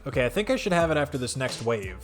Okay, I think I should have it after this next wave.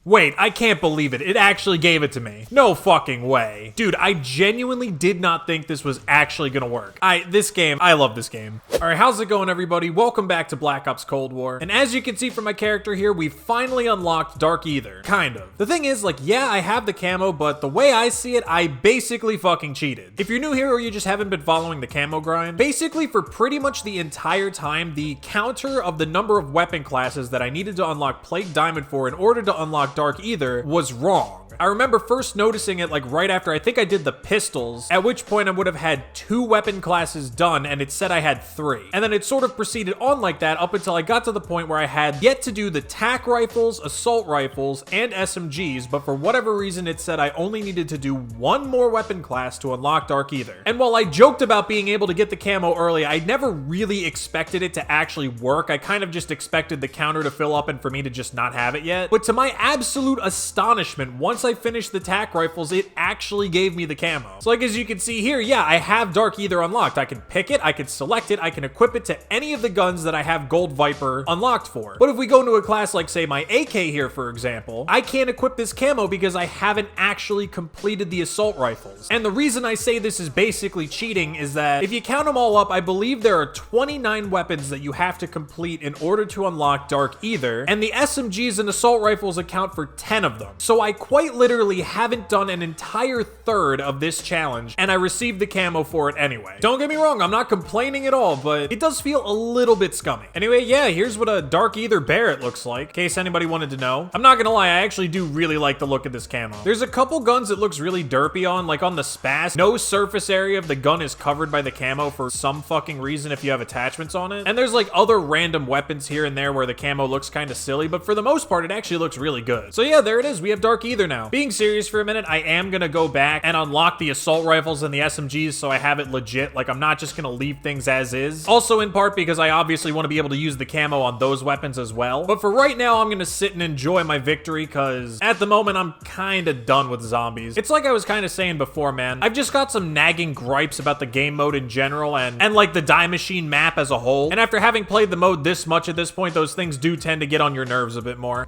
Wait, I can't believe it. It actually gave it to me. No fucking way. Dude, I genuinely did not think this was actually gonna work. I love this game. All right, how's it going, everybody? Welcome back to Black Ops Cold War. And as you can see from my character here, we finally unlocked Dark Aether. Kind of. The thing is, like, yeah, I have the camo, but the way I see it, I basically fucking cheated. If you're new here or you just haven't been following the camo grind, basically for pretty much the entire time, the counter of the number of weapon classes that I needed to unlock Plague Diamond for in order to unlock Dark Aether was wrong. I remember first noticing it like right after I think I did the pistols, at which point I would have had 2 weapon classes done and it said I had 3. And then it sort of proceeded on like that up until I got to the point where I had yet to do the tac rifles, assault rifles, and SMGs, but for whatever reason it said I only needed to do 1 more weapon class to unlock Dark Aether. And while I joked about being able to get the camo early, I never really expected it to actually work. I kind of just expected the counter to fill up and for me to just not have it yet. But to my absolute astonishment, once I finished the tac rifles, it actually gave me the camo. So like as you can see here, yeah, I have Dark Aether unlocked. I can pick it, I can select it, I can equip it to any of the guns that I have Gold Viper unlocked for. But if we go into a class like say my AK here, for example, I can't equip this camo because I haven't actually completed the assault rifles. And the reason I say this is basically cheating is that if you count them all up, I believe there are 29 weapons that you have to complete in order to unlock Dark Aether, and the SMGs and assault rifles account for 10 of them. So I quite literally haven't done an entire third of this challenge, and I received the camo for it anyway. Don't get me wrong, I'm not complaining at all, but it does feel a little bit scummy. Anyway, yeah, here's what a Dark Aether Barrett looks like, in case anybody wanted to know. I'm not gonna lie, I actually do really like the look of this camo. There's a couple guns it looks really derpy on, like on the Spas. No surface area of the gun is covered by the camo for some fucking reason if you have attachments on it. And there's like other random weapons here and there where the camo looks kind of silly, but for the most part, it actually looks really good. So yeah, there it is. We have Dark Aether now. Being serious for a minute, I am gonna go back and unlock the assault rifles and the SMGs so I have it legit. Like, I'm not just gonna leave things as is. Also in part because I obviously want to be able to use the camo on those weapons as well. But for right now, I'm gonna sit and enjoy my victory because at the moment, I'm kind of done with zombies. It's like I was kind of saying before, man. I've just got some nagging gripes about the game mode in general and like the Die Machine map as a whole. And after having played the mode this much at this point, those things do tend to get on your nerves a bit more.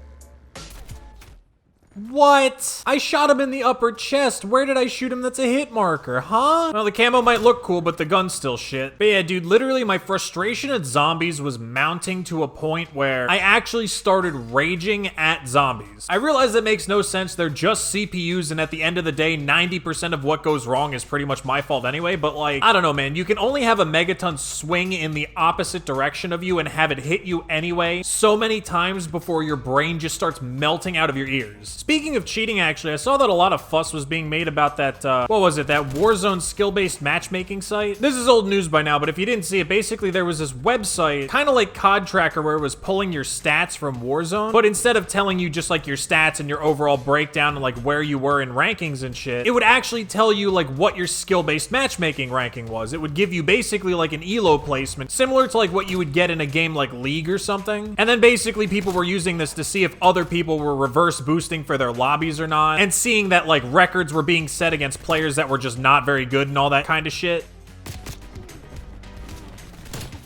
What? I shot him in the upper chest. Where did I shoot him? That's a hit marker, huh? Well, the camo might look cool, but the gun's still shit. But yeah, dude, literally my frustration at zombies was mounting to a point where I actually started raging at zombies. I realize that makes no sense. They're just CPUs, and at the end of the day, 90% of what goes wrong is pretty much my fault anyway, but like, I don't know, man. You can only have a megaton swing in the opposite direction of you and have it hit you anyway so many times before your brain just starts melting out of your ears. Speaking of cheating, actually, I saw that a lot of fuss was being made about that, what was it, that Warzone skill-based matchmaking site? This is old news by now, but if you didn't see it, basically there was this website, kind of like COD Tracker, where it was pulling your stats from Warzone, but instead of telling you just like your stats and your overall breakdown and like where you were in rankings and shit, it would actually tell you like what your skill-based matchmaking ranking was. It would give you basically like an ELO placement, similar to like what you would get in a game like League or something. And then basically people were using this to see if other people were reverse boosting for their lobbies or not, and seeing that like records were being set against players that were just not very good and all that kind of shit.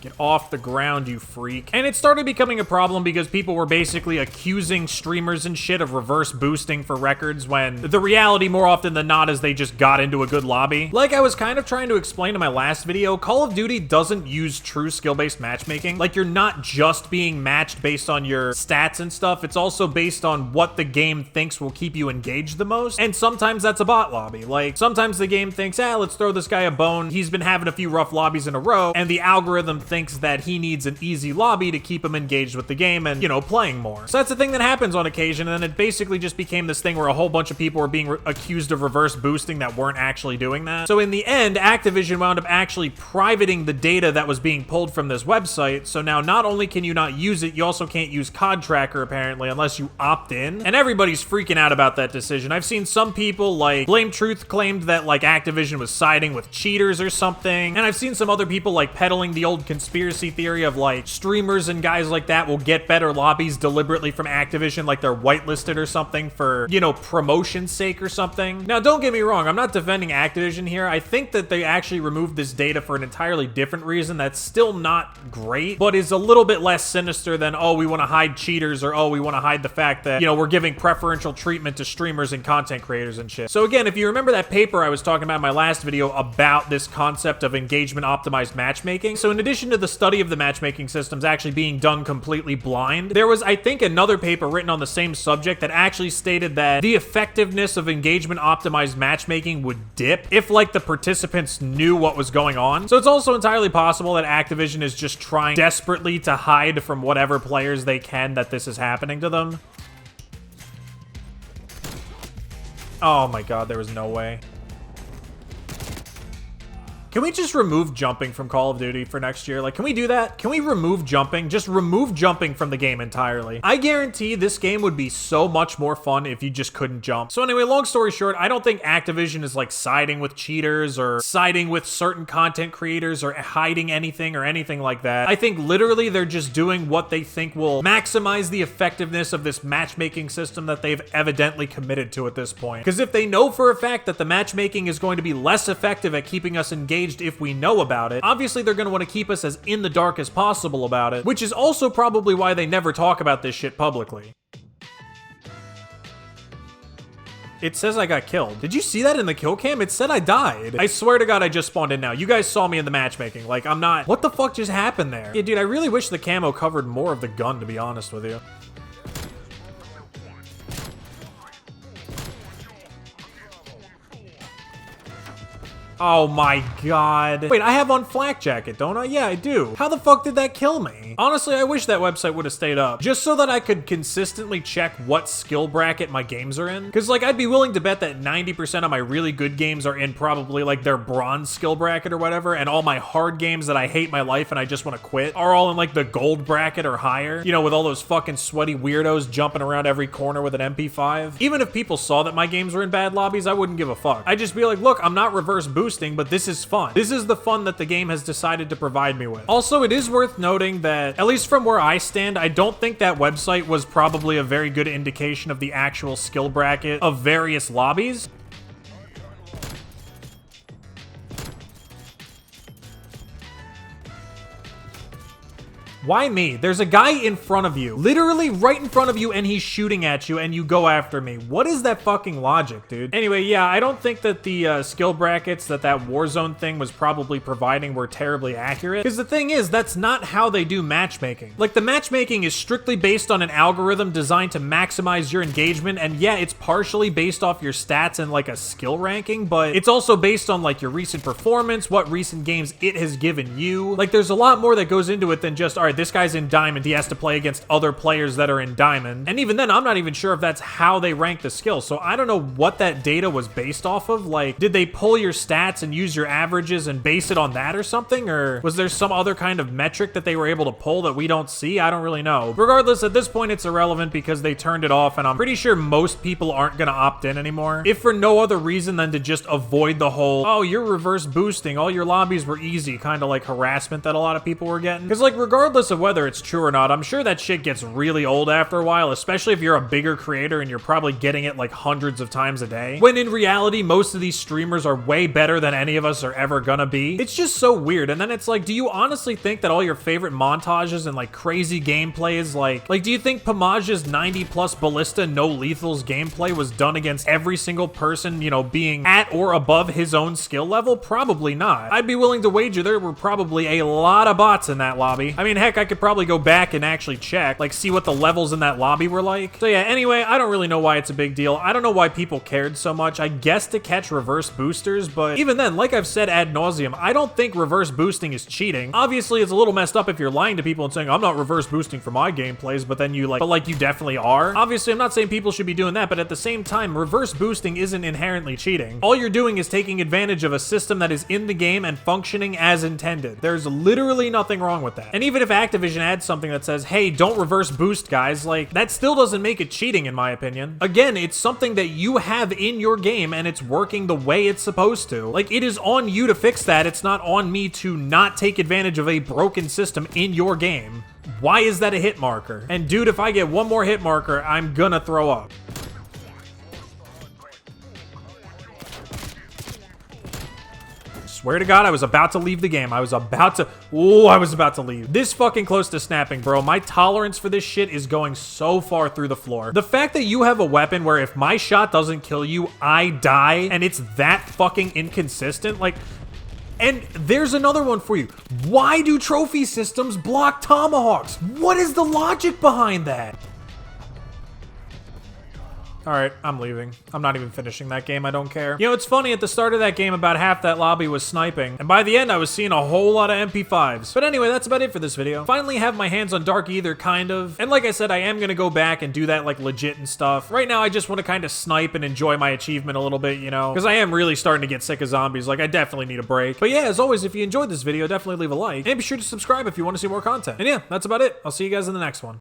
Get off the ground, you freak. And it started becoming a problem because people were basically accusing streamers and shit of reverse boosting for records when the reality more often than not is they just got into a good lobby. Like I was kind of trying to explain in my last video, Call of Duty doesn't use true skill-based matchmaking. Like you're not just being matched based on your stats and stuff. It's also based on what the game thinks will keep you engaged the most. And sometimes that's a bot lobby. Like sometimes the game thinks, let's throw this guy a bone. He's been having a few rough lobbies in a row, and the algorithm thinks that he needs an easy lobby to keep him engaged with the game and, you know, playing more. So that's the thing that happens on occasion, and then it basically just became this thing where a whole bunch of people were being accused of reverse boosting that weren't actually doing that. So in the end, Activision wound up actually privating the data that was being pulled from this website, so now not only can you not use it, you also can't use COD Tracker apparently unless you opt in, and everybody's freaking out about that decision. I've seen some people like Blame Truth claimed that like Activision was siding with cheaters or something, and I've seen some other people like peddling the old conspiracy conspiracy theory of like streamers and guys like that will get better lobbies deliberately from Activision, like they're whitelisted or something for, you know, promotion's sake or something. Now, don't get me wrong, I'm not defending Activision here. I think that they actually removed this data for an entirely different reason that's still not great, but is a little bit less sinister than, oh, we want to hide cheaters, or oh, we want to hide the fact that, you know, we're giving preferential treatment to streamers and content creators and shit. So again, if you remember that paper I was talking about in my last video about this concept of engagement optimized matchmaking, so in addition to the study of the matchmaking systems actually being done completely blind, there was, I think, another paper written on the same subject that actually stated that the effectiveness of engagement optimized matchmaking would dip if, like, the participants knew what was going on. So it's also entirely possible that Activision is just trying desperately to hide from whatever players they can that this is happening to them. Oh my god, there was no way. Can we just remove jumping from Call of Duty for next year? Like, can we do that? Can we remove jumping? Just remove jumping from the game entirely. I guarantee this game would be so much more fun if you just couldn't jump. So anyway, long story short, I don't think Activision is like siding with cheaters or siding with certain content creators or hiding anything or anything like that. I think literally they're just doing what they think will maximize the effectiveness of this matchmaking system that they've evidently committed to at this point. Because if they know for a fact that the matchmaking is going to be less effective at keeping us engaged if we know about it, obviously they're going to want to keep us as in the dark as possible about it, which is also probably why they never talk about this shit publicly. It says I got killed. Did you see that in the kill cam? It said I died. I swear to God, I just spawned in now. You guys saw me in the matchmaking. Like, I'm not... What the fuck just happened there? Yeah, dude, I really wish the camo covered more of the gun, to be honest with you. Oh my god. Wait, I have on flak jacket, don't I? Yeah, I do. How the fuck did that kill me? Honestly, I wish that website would have stayed up, just so that I could consistently check what skill bracket my games are in. Because, like, I'd be willing to bet that 90% of my really good games are in probably, like, their bronze skill bracket or whatever, and all my hard games that I hate my life and I just want to quit are all in, like, the gold bracket or higher. You know, with all those fucking sweaty weirdos jumping around every corner with an MP5. Even if people saw that my games were in bad lobbies, I wouldn't give a fuck. I'd just be like, look, I'm not reverse boosting, but this is fun. This is the fun that the game has decided to provide me with. Also, it is worth noting that, at least from where I stand, I don't think that website was probably a very good indication of the actual skill bracket of various lobbies. Why me? There's a guy in front of you, literally right in front of you, and he's shooting at you, and you go after me. What is that fucking logic, dude? Anyway, yeah, I don't think that the skill brackets that Warzone thing was probably providing were terribly accurate. Because the thing is, that's not how they do matchmaking. Like, the matchmaking is strictly based on an algorithm designed to maximize your engagement, and yeah, it's partially based off your stats and, like, a skill ranking, but it's also based on, like, your recent performance, what recent games it has given you. Like, there's a lot more that goes into it than just, all right, this guy's in Diamond, he has to play against other players that are in Diamond. And even then, I'm not even sure if that's how they rank the skills, so I don't know what that data was based off of. Like, did they pull your stats and use your averages and base it on that or something? Or was there some other kind of metric that they were able to pull that we don't see? I don't really know. Regardless, at this point, it's irrelevant because they turned it off, and I'm pretty sure most people aren't gonna opt in anymore. If for no other reason than to just avoid the whole, oh, you're reverse boosting, all your lobbies were easy, kind of like harassment that a lot of people were getting. Because, like, regardless of whether it's true or not, I'm sure that shit gets really old after a while, especially if you're a bigger creator and you're probably getting it like hundreds of times a day. When in reality, most of these streamers are way better than any of us are ever gonna be. It's just so weird. And then it's like, do you honestly think that all your favorite montages and like crazy gameplay is like do you think Pamage's 90 plus ballista no lethals gameplay was done against every single person, you know, being at or above his own skill level? Probably not. I'd be willing to wager there were probably a lot of bots in that lobby. I mean, heck, I could probably go back and actually check, like, see what the levels in that lobby were like. So yeah, anyway, I don't really know why it's a big deal. I don't know why people cared so much. I guess to catch reverse boosters, but even then, like I've said ad nauseum, I don't think reverse boosting is cheating. Obviously, it's a little messed up if you're lying to people and saying, I'm not reverse boosting for my gameplays, but then you you definitely are. Obviously, I'm not saying people should be doing that, but at the same time, reverse boosting isn't inherently cheating. All you're doing is taking advantage of a system that is in the game and functioning as intended. There's literally nothing wrong with that. And even if Activision adds something that says, hey, don't reverse boost, guys, like, that still doesn't make it cheating, in my opinion. Again, it's something that you have in your game, and it's working the way it's supposed to. Like, it is on you to fix that. It's not on me to not take advantage of a broken system in your game. Why is that a hit marker? And dude, if I get one more hit marker, I'm gonna throw up. Swear to God, I was about to leave the game. I was about to leave. This fucking close to snapping, bro. My tolerance for this shit is going so far through the floor. The fact that you have a weapon where if my shot doesn't kill you, I die, and it's that fucking inconsistent, like... And there's another one for you. Why do trophy systems block tomahawks? What is the logic behind that? All right, I'm leaving. I'm not even finishing that game. I don't care. You know, it's funny, at the start of that game, about half that lobby was sniping. And by the end, I was seeing a whole lot of MP5s. But anyway, that's about it for this video. Finally have my hands on Dark Aether, kind of. And like I said, I am gonna go back and do that, like, legit and stuff. Right now, I just want to kind of snipe and enjoy my achievement a little bit, you know? Because I am really starting to get sick of zombies. Like, I definitely need a break. But yeah, as always, if you enjoyed this video, definitely leave a like. And be sure to subscribe if you want to see more content. And yeah, that's about it. I'll see you guys in the next one.